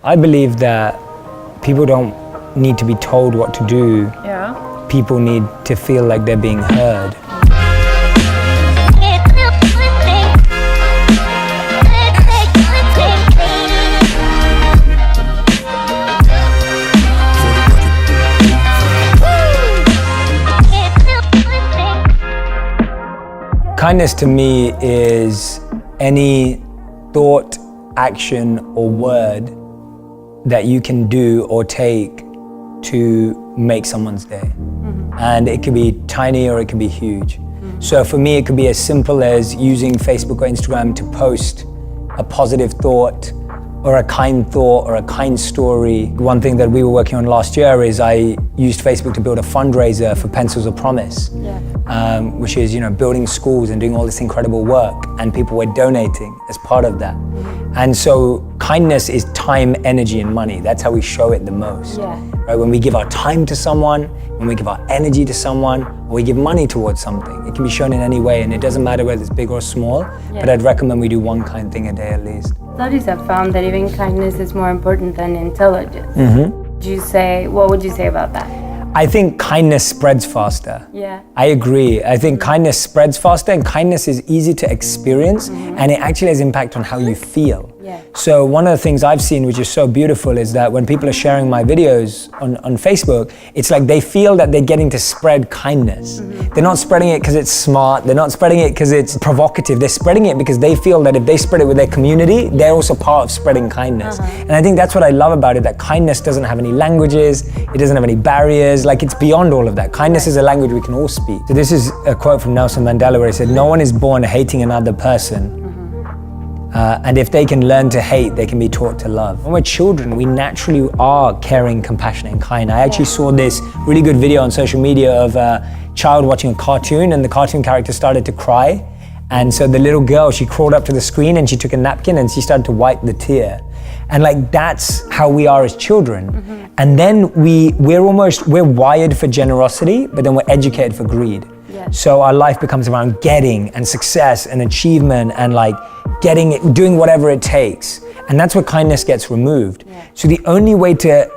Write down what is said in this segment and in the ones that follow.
I believe that people don't need to be told what to do. Yeah. People need to feel like they're being heard. Kindness to me is any thought, action, or word that you can do or take to make someone's day. Mm-hmm. And it could be tiny or it could be huge. Mm-hmm. So for me, it could be as simple as using Facebook or Instagram to post a positive thought or a kind thought or a kind story. One thing that we were working on last year is I used Facebook to build a fundraiser for Pencils of Promise, which is, building schools and doing all this incredible work, and people were donating as part of that. And so kindness is time, energy, and money. That's how we show it the most. Yeah. Right? When we give our time to someone, when we give our energy to someone, or we give money towards something, it can be shown in any way, and it doesn't matter whether it's big or small, but I'd recommend we do one kind thing a day at least. Studies have found that even kindness is more important than intelligence. Mm-hmm. What would you say about that? I think kindness spreads faster. Yeah. I agree. I think kindness spreads faster, and kindness is easy to experience, and it actually has impact on how you feel. Yeah. So one of the things I've seen, which is so beautiful, is that when people are sharing my videos on Facebook, it's like they feel that they're getting to spread kindness. They're not spreading it because it's smart. They're not spreading it because it's provocative. They're spreading it because they feel that if they spread it with their community, they're also part of spreading kindness. And I think that's what I love about it, that kindness doesn't have any languages. It doesn't have any barriers. Like, it's beyond all of that. Kindness is a language we can all speak. So this is a quote from Nelson Mandela where he said, "No one is born hating another person. And if they can learn to hate, they can be taught to love." When we're children, we naturally are caring, compassionate, and kind. I actually saw this really good video on social media of a child watching a cartoon, and the cartoon character started to cry. And so the little girl, she crawled up to the screen and she took a napkin and she started to wipe the tear. And that's how we are as children. And then we're wired for generosity, but then we're educated for greed. So our life becomes around getting and success and achievement and getting it, doing whatever it takes. And that's where kindness gets removed. So the only way to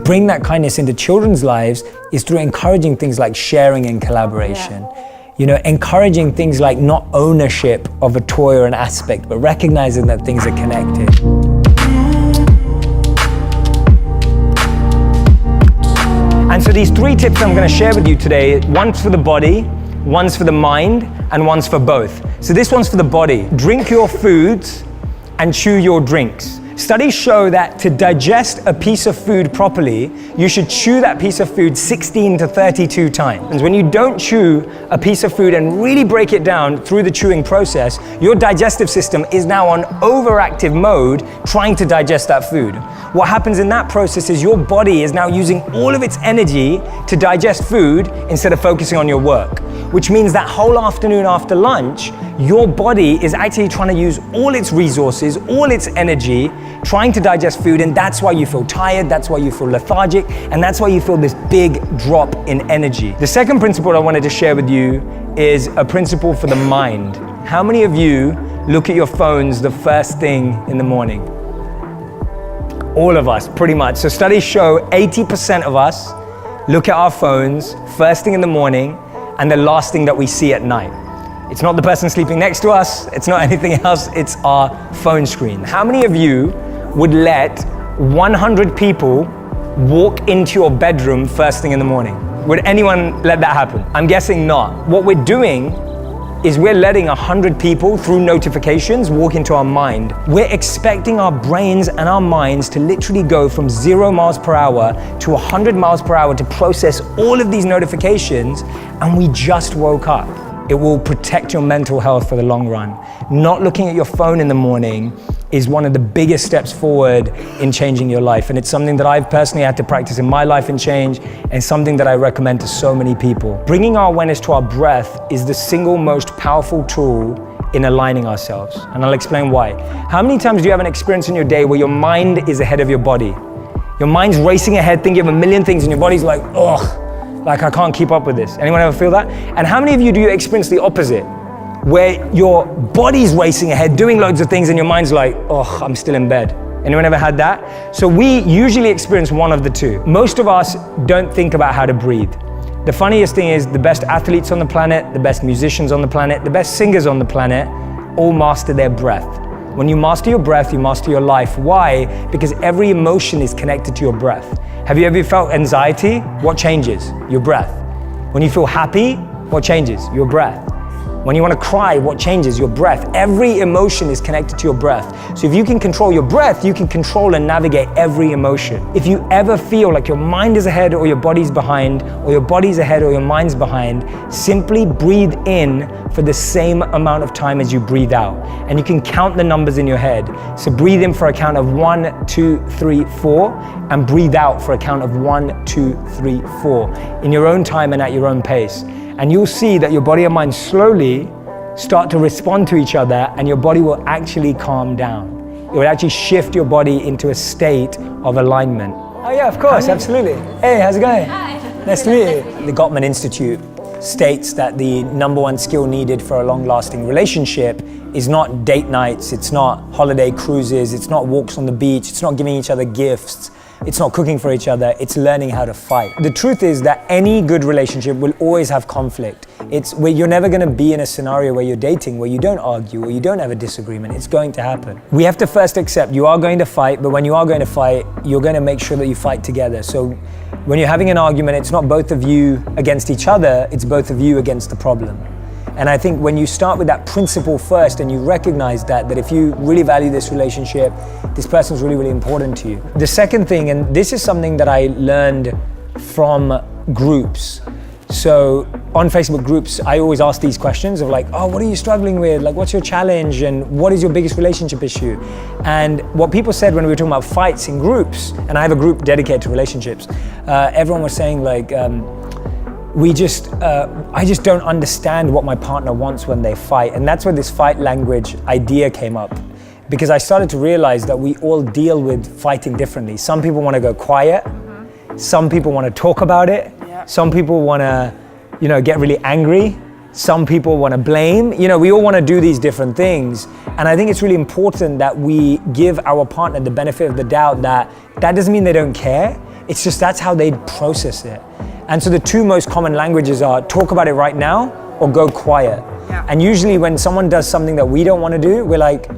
bring that kindness into children's lives is through encouraging things like sharing and collaboration. Encouraging things like not ownership of a toy or an aspect, but recognizing that things are connected. And so these 3 tips I'm going to share with you today, one's for the body, one's for the mind, and one's for both. So this one's for the body. Drink your foods and chew your drinks. Studies show that to digest a piece of food properly, you should chew that piece of food 16 to 32 times. And when you don't chew a piece of food and really break it down through the chewing process, your digestive system is now on overactive mode trying to digest that food. What happens in that process is your body is now using all of its energy to digest food instead of focusing on your work, which means that whole afternoon after lunch, your body is actually trying to use all its resources, all its energy, trying to digest food, and that's why you feel tired, that's why you feel lethargic, and that's why you feel this big drop in energy. The second principle I wanted to share with you is a principle for the mind. How many of you look at your phones the first thing in the morning? All of us, pretty much. So studies show 80% of us look at our phones first thing in the morning and the last thing that we see at night. It's not the person sleeping next to us, it's not anything else, it's our phone screen. How many of you would let 100 people walk into your bedroom first thing in the morning? Would anyone let that happen? I'm guessing not. What we're doing is we're letting 100 people through notifications walk into our mind. We're expecting our brains and our minds to literally go from 0 miles per hour to 100 miles per hour to process all of these notifications, and we just woke up. It will protect your mental health for the long run. Not looking at your phone in the morning is one of the biggest steps forward in changing your life. And it's something that I've personally had to practice in my life and change, and something that I recommend to so many people. Bringing our awareness to our breath is the single most powerful tool in aligning ourselves. And I'll explain why. How many times do you have an experience in your day where your mind is ahead of your body? Your mind's racing ahead, thinking of a million things, and your body's like, ugh. Like, I can't keep up with this. Anyone ever feel that? And how many of you do you experience the opposite? Where your body's racing ahead, doing loads of things, and your mind's like, oh, I'm still in bed. Anyone ever had that? So we usually experience one of the two. Most of us don't think about how to breathe. The funniest thing is the best athletes on the planet, the best musicians on the planet, the best singers on the planet, all master their breath. When you master your breath, you master your life. Why? Because every emotion is connected to your breath. Have you ever felt anxiety? What changes? Your breath. When you feel happy, what changes? Your breath. When you want to cry, what changes? Your breath. Every emotion is connected to your breath. So if you can control your breath, you can control and navigate every emotion. If you ever feel like your mind is ahead or your body's behind, or your body's ahead or your mind's behind, simply breathe in for the same amount of time as you breathe out. And you can count the numbers in your head. So breathe in for a count of 1, 2, 3, 4, and breathe out for a count of 1, 2, 3, 4, in your own time and at your own pace. And you'll see that your body and mind slowly start to respond to each other, and your body will actually calm down. It will actually shift your body into a state of alignment. Oh yeah, of course, absolutely. Hey, how's it going? Hi. Nice to meet you. The Gottman Institute states that the #1 skill needed for a long-lasting relationship is not date nights, it's not holiday cruises, it's not walks on the beach, it's not giving each other gifts, it's not cooking for each other, it's learning how to fight. The truth is that any good relationship will always have conflict. It's where you're never going to be in a scenario where you're dating, where you don't argue or you don't have a disagreement. It's going to happen. We have to first accept you are going to fight, but when you are going to fight, you're going to make sure that you fight together. So when you're having an argument, it's not both of you against each other, it's both of you against the problem. And I think when you start with that principle first and you recognize that if you really value this relationship, this person's really, really important to you. The second thing, and this is something that I learned from groups. So on Facebook groups, I always ask these questions of like, oh, what are you struggling with? Like, what's your challenge? And what is your biggest relationship issue? And what people said when we were talking about fights in groups, and I have a group dedicated to relationships, everyone was saying like, I just don't understand what my partner wants when they fight. And that's where this fight language idea came up. Because I started to realize that we all deal with fighting differently. Some people want to go quiet. Some people want to talk about it. Yeah. Some people want to, get really angry. Some people want to blame. We all want to do these different things. And I think it's really important that we give our partner the benefit of the doubt that doesn't mean they don't care. It's just that's how they process it. And so the two most common languages are talk about it right now or go quiet. Yeah. And usually when someone does something that we don't want to do, we're like,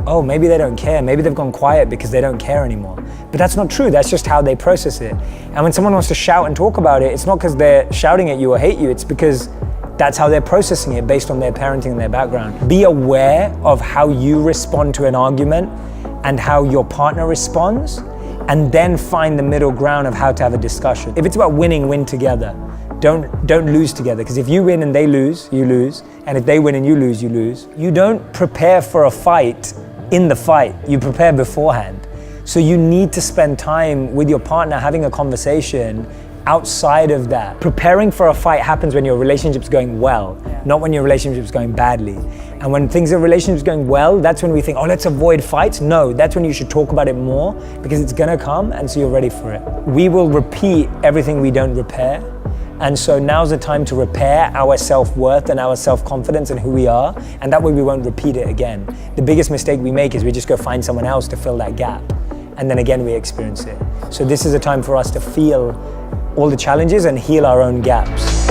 oh, maybe they don't care. Maybe they've gone quiet because they don't care anymore. But that's not true. That's just how they process it. And when someone wants to shout and talk about it, it's not because they're shouting at you or hate you. It's because that's how they're processing it based on their parenting and their background. Be aware of how you respond to an argument and how your partner responds, and then find the middle ground of how to have a discussion. If it's about winning, win together. Don't lose together, because if you win and they lose, you lose. And if they win and you lose, you lose. You don't prepare for a fight in the fight, you prepare beforehand. So you need to spend time with your partner having a conversation outside of that. Preparing for a fight happens when your relationship's going well, not when your relationship's going badly. And when things in relationships going well, that's when we think, oh, let's avoid fights. No, that's when you should talk about it more, because it's gonna come, and so you're ready for it. We will repeat everything we don't repair. And so now's the time to repair our self-worth and our self-confidence and who we are, and that way we won't repeat it again. The biggest mistake we make is we just go find someone else to fill that gap, and then again we experience it. So this is a time for us to feel all the challenges and heal our own gaps.